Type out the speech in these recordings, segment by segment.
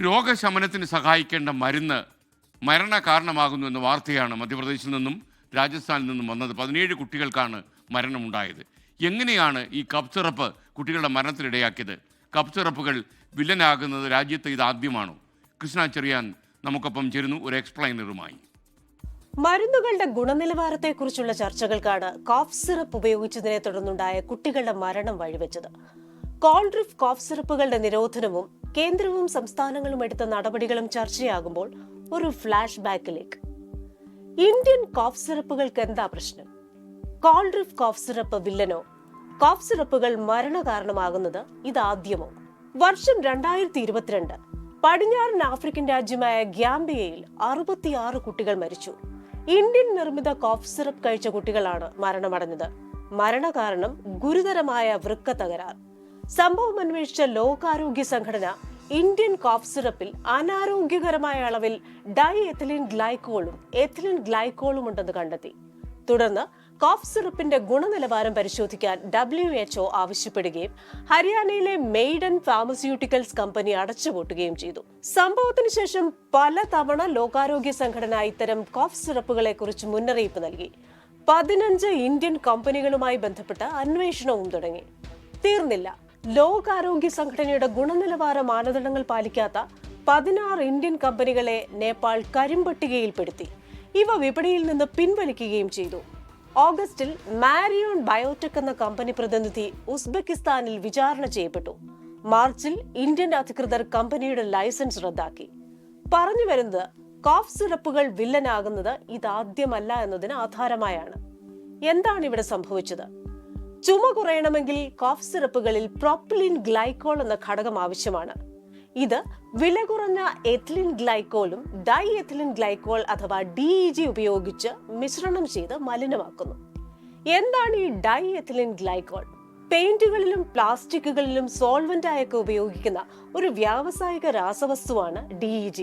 രോഗശമനത്തിന് സഹായിക്കേണ്ട മരുന്ന് മരണ കാരണമാകുന്നു എന്ന വാർത്തയാണ് മധ്യപ്രദേശിൽ നിന്നും രാജസ്ഥാനിൽ നിന്നും വന്നത്. 17 കുട്ടികൾക്കാണ് മരണമുണ്ടായത്. എങ്ങനെയാണ് ഈ കഫ് സിറപ്പ് കുട്ടികളുടെ മരണത്തിനിടയാക്കിയത്? കഫ് സിറപ്പുകൾ വില്ലനാകുന്നത് രാജ്യത്ത് ഇത് ആദ്യമാണോ? കൃഷ്ണ ചെറിയാൻ നമുക്കൊപ്പം ചേരുന്നു ഒരു എക്സ്പ്ലൈനറുമായി. മരുന്നുകളുടെ ഗുണനിലവാരത്തെക്കുറിച്ചുള്ള ചർച്ചകൾക്കാണ് കോഫ് സിറപ്പ് ഉപയോഗിച്ചതിനെ തുടർന്നുണ്ടായ കുട്ടികളുടെ മരണം വഴിവെച്ചത്. കോൾഡ്രിഫ് കോഫ് സിറപ്പുകളുടെ നിരോധനവും കേന്ദ്രവും സംസ്ഥാനങ്ങളും എടുത്ത നടപടികളും ചർച്ചയാകുമ്പോൾ ഒരു ഫ്ലാഷ് ബാക്കിലേക്ക്. ഇന്ത്യൻ കോഫ് സിറപ്പുകൾക്ക് എന്താ പ്രശ്നം? കോൾഡ്രിഫ് കോഫ് സിറപ്പ് വില്ലനോ? കോഫ് സിറപ്പുകൾ മരണ കാരണമാകുന്നത് ഇതാദ്യമോ? വർഷം 2022 പടിഞ്ഞാറൻ ആഫ്രിക്കൻ രാജ്യമായ ഗ്യാംബിയയിൽ 66 കുട്ടികൾ മരിച്ചു. ഇന്ത്യൻ നിർമ്മിത കോഫ് സിറപ്പ് കഴിച്ച കുട്ടികളാണ് മരണമടഞ്ഞത്. മരണകാരണം ഗുരുതരമായ വൃക്ക തകരാർ. സംഭവം അന്വേഷിച്ച ലോകാരോഗ്യ സംഘടന ഇന്ത്യൻ കോഫ് സിറപ്പിൽ അനാരോഗ്യകരമായ അളവിൽ ഡൈ എഥിലിൻ ഗ്ലൈക്കോളും എഥിലിൻ ഗ്ലൈക്കോളും ഉണ്ടെന്ന് കണ്ടെത്തി. തുടർന്ന് കോഫ് സിറപ്പിന്റെ ഗുണനിലവാരം പരിശോധിക്കാൻ WHO ആവശ്യപ്പെടുകയും ഹരിയാനയിലെ മെയ്ഡൻ ഫാർമസ്യൂട്ടിക്കൽസ് കമ്പനി അടച്ചുപൂട്ടുകയും ചെയ്തു. സംഭവത്തിന് ശേഷം പലതവണ ലോകാരോഗ്യ സംഘടന ഇത്തരം കോഫ് സിറപ്പുകളെ കുറിച്ച് മുന്നറിയിപ്പ് നൽകി. 15 ഇന്ത്യൻ കമ്പനികളുമായി ബന്ധപ്പെട്ട് അന്വേഷണവും തുടങ്ങി. തീർന്നില്ല. ലോകാരോഗ്യ സംഘടനയുടെ ഗുണനിലവാര മാനദണ്ഡങ്ങൾ പാലിക്കാത്ത 16 ഇന്ത്യൻ കമ്പനികളെ നേപ്പാൾ കരിമ്പട്ടികയിൽപ്പെടുത്തി. ഇവ വിപണിയിൽ നിന്ന് പിൻവലിക്കുകയും ചെയ്തു. ഓഗസ്റ്റിൽ മാരിയോൺ ബയോടെക് എന്ന കമ്പനി പ്രതിനിധി ഉസ്ബെക്കിസ്ഥാനിൽ വിചാരണ ചെയ്യപ്പെട്ടു. മാർച്ചിൽ ഇന്ത്യൻ അധികൃതർ കമ്പനിയുടെ ലൈസൻസ് റദ്ദാക്കി. പറഞ്ഞു വരുന്നത് കോഫ് സിറപ്പുകൾ വില്ലനാകുന്നത് ഇതാദ്യമല്ല എന്നതിന് ആധാരമായാണ്. എന്താണ് ഇവിടെ സംഭവിച്ചത്? ചുമ കുറയണമെങ്കിൽ കോഫ് സിറപ്പുകളിൽ പ്രൊപ്പലിൻ ഗ്ലൈക്കോൾ എന്ന ഘടകം ആവശ്യമാണ്. ഇത് വില കുറഞ്ഞ എഥിലിൻ ഗ്ലൈക്കോളും ഡൈ എഥിലിൻ ഗ്ലൈക്കോൾ അഥവാ DEG ഉപയോഗിച്ച് മിശ്രണം ചെയ്ത് മലിനമാക്കുന്നു. എന്താണ് ഈ ഡൈ എഥിലിൻ ഗ്ലൈക്കോൾ? പെയിന്റുകളിലും പ്ലാസ്റ്റിക്കുകളിലും സോൾവെന്റായൊക്കെ ഉപയോഗിക്കുന്ന ഒരു വ്യാവസായിക രാസവസ്തുവാണ് DEG.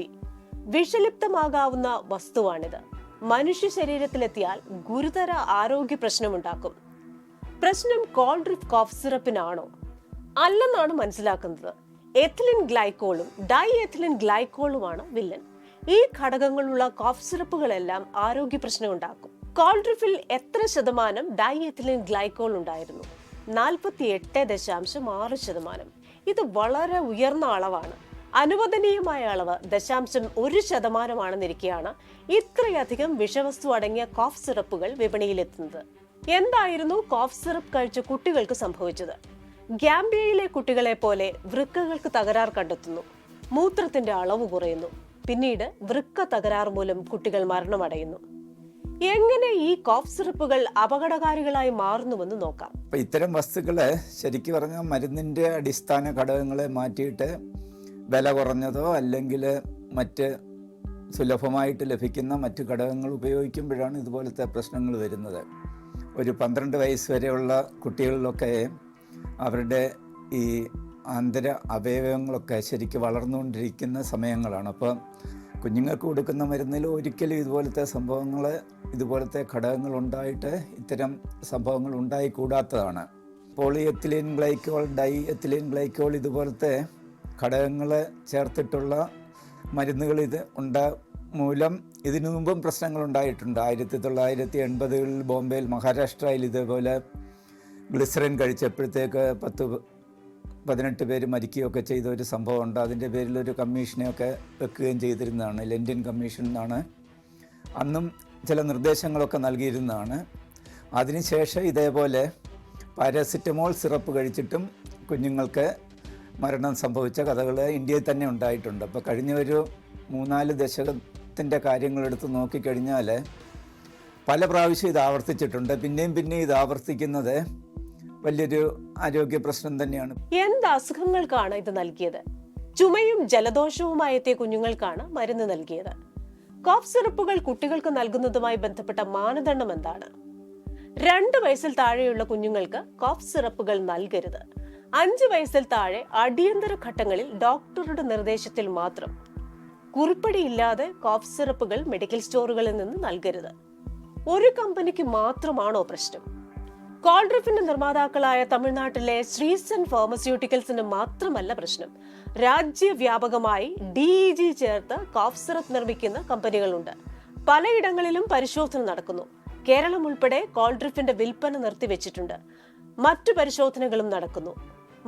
വിഷലിപ്തമാകാവുന്ന വസ്തുവാണിത്. മനുഷ്യ ശരീരത്തിലെത്തിയാൽ ഗുരുതര ആരോഗ്യ പ്രശ്നമുണ്ടാക്കും. പ്രശ്നം കോൾഡ്രിഫ് കോഫ് സിറപ്പിനാണോ? അല്ലെന്നാണ് മനസ്സിലാക്കുന്നത്. എഥിലിൻ ഗ്ലൈക്കോളും ഡൈ എഥിലിൻ ഗ്ലൈക്കോളുമാണ് വില്ലൻ. ഈ ഘടകങ്ങളുള്ള കോഫ് സിറപ്പുകളെല്ലാം ആരോഗ്യ പ്രശ്നം ഉണ്ടാക്കും. കോൾഡ്രിഫിൽ എത്ര ശതമാനം ഡൈ എഥിലിൻ ഗ്ലൈക്കോൾ ഉണ്ടായിരുന്നു? 48.6%. ഇത് വളരെ ഉയർന്ന അളവാണ്. അനുവദനീയമായ അളവ് 0.1%ആണെന്നിരിക്കെയാണ് ഇത്രയധികം വിഷവസ്തു അടങ്ങിയ കോഫ് സിറപ്പുകൾ വിപണിയിലെത്തുന്നത്. എന്തായിരുന്നു കോഫ് സിറപ്പ് കഴിച്ച കുട്ടികൾക്ക് സംഭവിച്ചത്? ഗ്യാംബിയയിലെ കുട്ടികളെ പോലെ വൃക്കകൾക്ക് തകരാർ കണ്ടെത്തുന്നു. മൂത്രത്തിന്റെ അളവ് കുറയുന്നു. പിന്നീട് വൃക്ക തകരാർ മൂലം കുട്ടികൾ മരണമടയുന്നു. എങ്ങനെ ഈ കോഫ് സിറപ്പുകൾ അപകടകാരികളായി മാറുന്നുവെന്ന് നോക്കാം. ഇത്തരം വസ്തുക്കളെ ശരിക്കും പറഞ്ഞാൽ മരുന്നിൻ്റെ അടിസ്ഥാന ഘടകങ്ങളെ മാറ്റിയിട്ട് വില കുറഞ്ഞതോ അല്ലെങ്കിൽ മറ്റ് സുലഭമായിട്ട് ലഭിക്കുന്ന മറ്റു ഘടകങ്ങൾ ഉപയോഗിക്കുമ്പോഴാണ് ഇതുപോലത്തെ പ്രശ്നങ്ങൾ വരുന്നത്. ഒരു 12 വയസ്സ് വരെയുള്ള കുട്ടികളിലൊക്കെ അവരുടെ ഈ ആന്തര അവയവങ്ങളൊക്കെ ശരിക്കും വളർന്നുകൊണ്ടിരിക്കുന്ന സമയങ്ങളാണ്. അപ്പോൾ കുഞ്ഞുങ്ങൾക്ക് കൊടുക്കുന്ന മരുന്നിൽ ഒരിക്കലും ഇതുപോലത്തെ സംഭവങ്ങൾ, ഇതുപോലത്തെ ഘടകങ്ങൾ ഉണ്ടായിട്ട് ഇത്തരം സംഭവങ്ങൾ ഉണ്ടായിക്കൂടാത്തതാണ്. Poly ethylene glycol, di ethylene glycol ഇതുപോലത്തെ ഘടകങ്ങൾ ചേർത്തിട്ടുള്ള മരുന്നുകൾ മൂലം ഇതിനു മുമ്പും പ്രശ്നങ്ങൾ ഉണ്ടായിട്ടുണ്ട്. 1980-കളിൽ ബോംബെയിൽ, മഹാരാഷ്ട്രയിൽ ഇതേപോലെ ഗ്ലിസറിൻ കഴിച്ചപ്പോഴത്തേക്ക് 10-18 പേര് മരിക്കുകയൊക്കെ ചെയ്ത ഒരു സംഭവമുണ്ട്. അതിൻ്റെ പേരിൽ ഒരു കമ്മീഷനെയൊക്കെ വെക്കുകയും ചെയ്തിരുന്നതാണ്. ലണ്ടൻ കമ്മീഷൻ എന്നാണ്. അന്നും ചില നിർദ്ദേശങ്ങളൊക്കെ നൽകിയിരുന്നതാണ്. അതിനുശേഷം ഇതേപോലെ പാരാസിറ്റമോൾ സിറപ്പ് കഴിച്ചിട്ടും കുഞ്ഞുങ്ങൾക്ക് മരണം സംഭവിച്ച കഥകൾ ഇന്ത്യയിൽ തന്നെ ഉണ്ടായിട്ടുണ്ട്. അപ്പോൾ കഴിഞ്ഞ ഒരു 3-4 ദശകത്തിൻ്റെ കാര്യങ്ങളെടുത്ത് നോക്കിക്കഴിഞ്ഞാൽ പല പ്രാവശ്യം ഇത് ആവർത്തിച്ചിട്ടുണ്ട്. പിന്നെയും ഇത് ആവർത്തിക്കുന്നത് വലിയൊരു ആരോഗ്യ പ്രശ്നം തന്നെയാണ്. എന്ത് അസുഖങ്ങൾക്കാണ് ഇത് നൽകിയത്? ചുമയും ജലദോഷവുമായി എത്തിയ കുഞ്ഞുങ്ങൾക്കാണ് മരുന്ന് നൽകിയത്. കോഫ് സിറപ്പുകൾ കുട്ടികൾക്ക് നൽകുന്നതുമായി ബന്ധപ്പെട്ട മാനദണ്ഡം എന്താണ്? 2 വയസ്സിൽ താഴെയുള്ള കുഞ്ഞുങ്ങൾക്ക് കോഫ് സിറപ്പുകൾ നൽകരുത്. 5 വയസ്സിൽ താഴെ അടിയന്തര ഘട്ടങ്ങളിൽ ഡോക്ടറുടെ നിർദ്ദേശത്തിൽ മാത്രം. കുറിപ്പടിയില്ലാതെ കോഫ് സിറപ്പുകൾ മെഡിക്കൽ സ്റ്റോറുകളിൽ നിന്ന് നൽകരുത്. ഒരു കമ്പനിക്ക് മാത്രമാണോ പ്രശ്നം? കോൾഡ്രിഫിന്റെ നിർമ്മാതാക്കളായ തമിഴ്നാട്ടിലെ ശ്രീസൻ ഫാർമസ്യൂട്ടിക്കൽസിന് മാത്രമല്ല പ്രശ്നം. രാജ്യവ്യാപകമായി DEG ചേർത്ത് കോഫ് സിറപ്പ് നിർമ്മിക്കുന്ന കമ്പനികളുണ്ട്. പലയിടങ്ങളിലും പരിശോധന നടക്കുന്നു. കേരളം ഉൾപ്പെടെ കോൾഡ്രിഫിന്റെ വിൽപ്പന നിർത്തിവെച്ചിട്ടുണ്ട്. മറ്റു പരിശോധനകളും നടക്കുന്നു.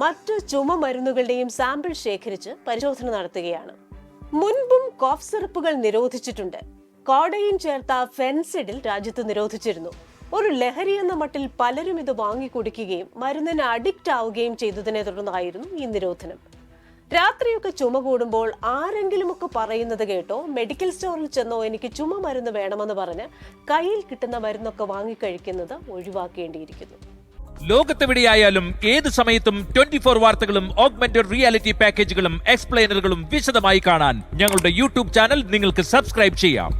മറ്റ് ചുമമരുന്നുകളുടെയും സാമ്പിൾ ശേഖരിച്ച് പരിശോധന നടത്തുകയാണ്. മുൻപും കോഫ് സിറപ്പുകൾ നിരോധിച്ചിട്ടുണ്ട്. കോഡയിൻ ചേർത്ത ഫെൻസിഡിൽ രാജ്യത്ത് നിരോധിച്ചിരുന്നു. ഒരു ലഹരി എന്ന മട്ടിൽ പലരും ഇത് വാങ്ങിക്കുടിക്കുകയും മരുന്നിന് അഡിക്റ്റ് ആവുകയും ചെയ്തതിനെ തുടർന്നായിരുന്നു ഈ നിരോധനം. രാത്രിയൊക്കെ ചുമ കൂടുമ്പോൾ ആരെങ്കിലുമൊക്കെ പറയുന്നത് കേട്ടോ മെഡിക്കൽ സ്റ്റോറിൽ ചെന്നോ എനിക്ക് ചുമ മരുന്ന് വേണമെന്ന് പറഞ്ഞ് കയ്യിൽ കിട്ടുന്ന മരുന്നൊക്കെ വാങ്ങിക്കഴിക്കുന്നത് ഒഴിവാക്കേണ്ടിയിരിക്കുന്നു. ലോകത്തെവിടെയായാലും ഏത് സമയത്തും 24 വാർത്തകളും ഓഗ്മെന്റഡ് റിയാലിറ്റി പാക്കേജുകളും എക്സ്പ്ലെയിനറുകളും വിശദമായി കാണാൻ ഞങ്ങളുടെ യൂട്യൂബ് ചാനൽ നിങ്ങൾക്ക് സബ്സ്ക്രൈബ് ചെയ്യാം.